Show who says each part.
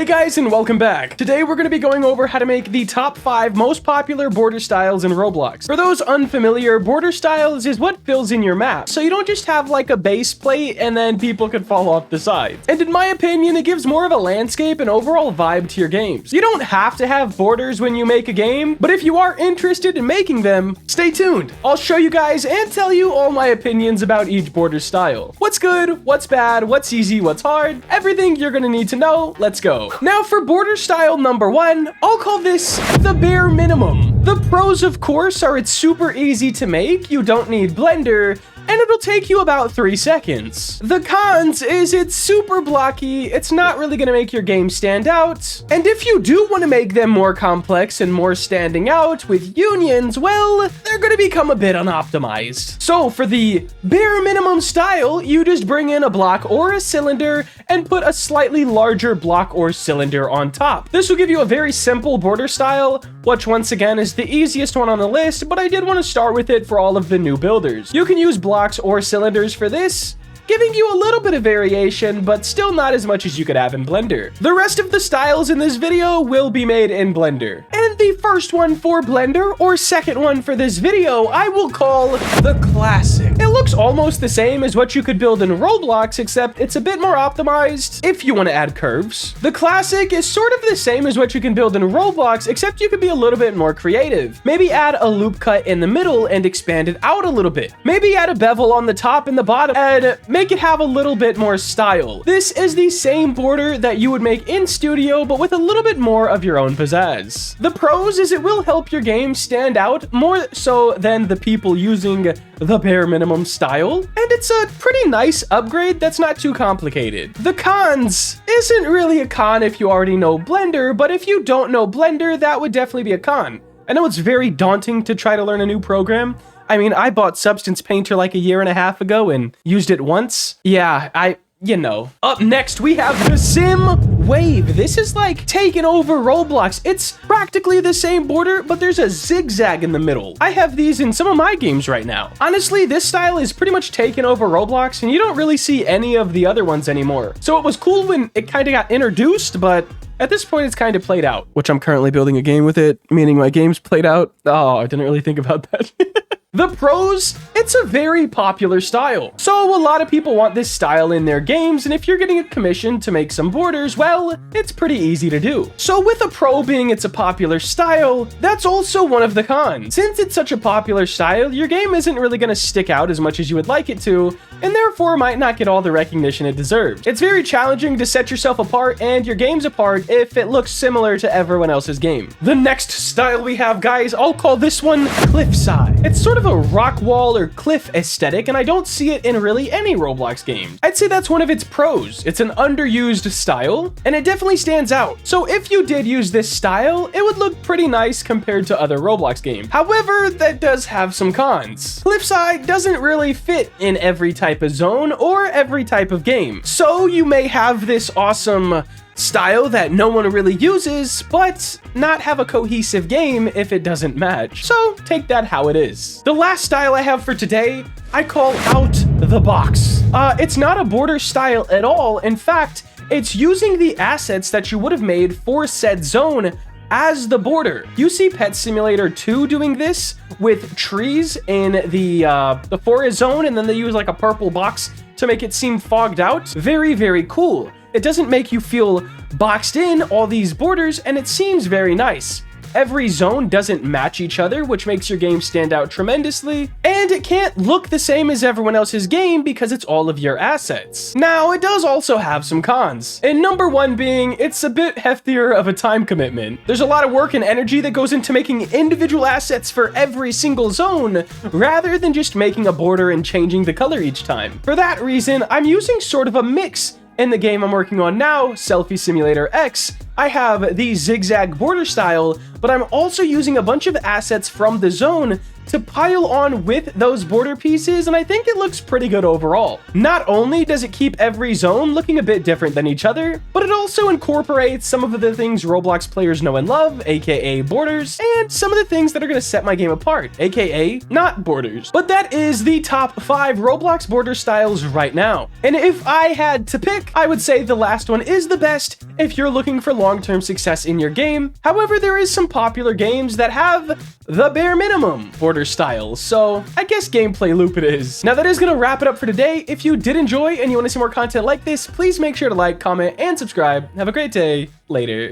Speaker 1: Hey guys, and welcome back. Today we're going to be going over how to make the top 5 most popular border styles in Roblox. For those unfamiliar, border styles is what fills in your map, so you don't just have like a base plate and then people can fall off the sides. And in my opinion, it gives more of a landscape and overall vibe to your games. You don't have to have borders when you make a game, but if you are interested in making them, stay tuned. I'll show you guys and tell you all my opinions about each border style. What's good, what's bad, what's easy, what's hard, everything you're going to need to know. Let's go. Now for border style number 1, I'll call this the bare minimum. The pros, of course, are it's super easy to make, you don't need Blender, and it'll take you about 3 seconds. The cons is it's super blocky, it's not really gonna make your game stand out, and if you do want to make them more complex and more standing out with unions, well, they're gonna become a bit unoptimized. So for the bare minimum style, you just bring in a block or a cylinder and put a slightly larger block or cylinder on top. This will give you a very simple border style, which once again is the easiest one on the list, but I did want to start with it for all of the new builders. You can use blocks or cylinders for this, giving you a little bit of variation, but still not as much as you could have in Blender. The rest of the styles in this video will be made in Blender. And the first one for Blender, or second one for this video, I will call the Classic. It looks almost the same as what you could build in Roblox, except it's a bit more optimized if you want to add curves. The Classic is sort of the same as what you can build in Roblox, except you could be a little bit more creative. Maybe add a loop cut in the middle and expand it out a little bit. Maybe add a bevel on the top and the bottom and make it have a little bit more style. This is the same border that you would make in Studio, but with a little bit more of your own pizzazz. The pros is it will help your game stand out more so than the people using the bare minimum style, and it's a pretty nice upgrade that's not too complicated. The cons isn't really a con if you already know Blender, but if you don't know Blender, that would definitely be a con. I know it's very daunting to try to learn a new program. I mean, I bought Substance Painter like a year and a half ago and used it once. Yeah, you know. Up next, we have the Sim Wave. This is like taking over Roblox. It's practically the same border, but there's a zigzag in the middle. I have these in some of my games right now. Honestly, this style is pretty much taken over Roblox, and you don't really see any of the other ones anymore. So it was cool when it kind of got introduced, but at this point, it's kind of played out. Which I'm currently building a game with it, meaning my game's played out. Oh, I didn't really think about that. The pros, it's a very popular style. So a lot of people want this style in their games, and if you're getting a commission to make some borders, well, it's pretty easy to do. So with a pro being it's a popular style, that's also one of the cons. Since it's such a popular style, your game isn't really gonna stick out as much as you would like it to, and therefore might not get all the recognition it deserves. It's very challenging to set yourself apart and your games apart if it looks similar to everyone else's game. The next style we have, guys, I'll call this one Cliffside. It's sort of a rock wall or cliff aesthetic, and I don't see it in really any Roblox game. I'd say that's one of its pros. It's an underused style, and it definitely stands out. So if you did use this style, it would look pretty nice compared to other Roblox games. However, that does have some cons. Cliffside doesn't really fit in every type of zone or every type of game. So you may have this awesome style that no one really uses, but not have a cohesive game if it doesn't match. So take that how it is. The last style I have for today, I call Out the Box. It's not a border style at all. In fact, it's using the assets that you would have made for said zone as the border. You see Pet Simulator 2 doing this with trees in the forest zone, and then they use like a purple box to make it seem fogged out. Very, very cool. It doesn't make you feel boxed in all these borders, and it seems very nice. Every zone doesn't match each other, which makes your game stand out tremendously, and it can't look the same as everyone else's game because it's all of your assets. Now, it does also have some cons, and number 1 being it's a bit heftier of a time commitment. There's a lot of work and energy that goes into making individual assets for every single zone, rather than just making a border and changing the color each time. For that reason, I'm using sort of a mix. In the game I'm working on now, Selfie Simulator X, I have the zigzag border style, but I'm also using a bunch of assets from the zone to pile on with those border pieces, and I think it looks pretty good overall. Not only does it keep every zone looking a bit different than each other, but it also incorporates some of the things Roblox players know and love, aka borders, and some of the things that are going to set my game apart, aka not borders. But that is the top 5 Roblox border styles right now. And if I had to pick, I would say the last one is the best if you're looking for long-term success in your game. However, there is some popular games that have the bare minimum border styles, so I guess gameplay loop it is. Now that is going to wrap it up for today. If you did enjoy and you want to see more content like this, please make sure to like, comment, and subscribe. Have a great day. Later.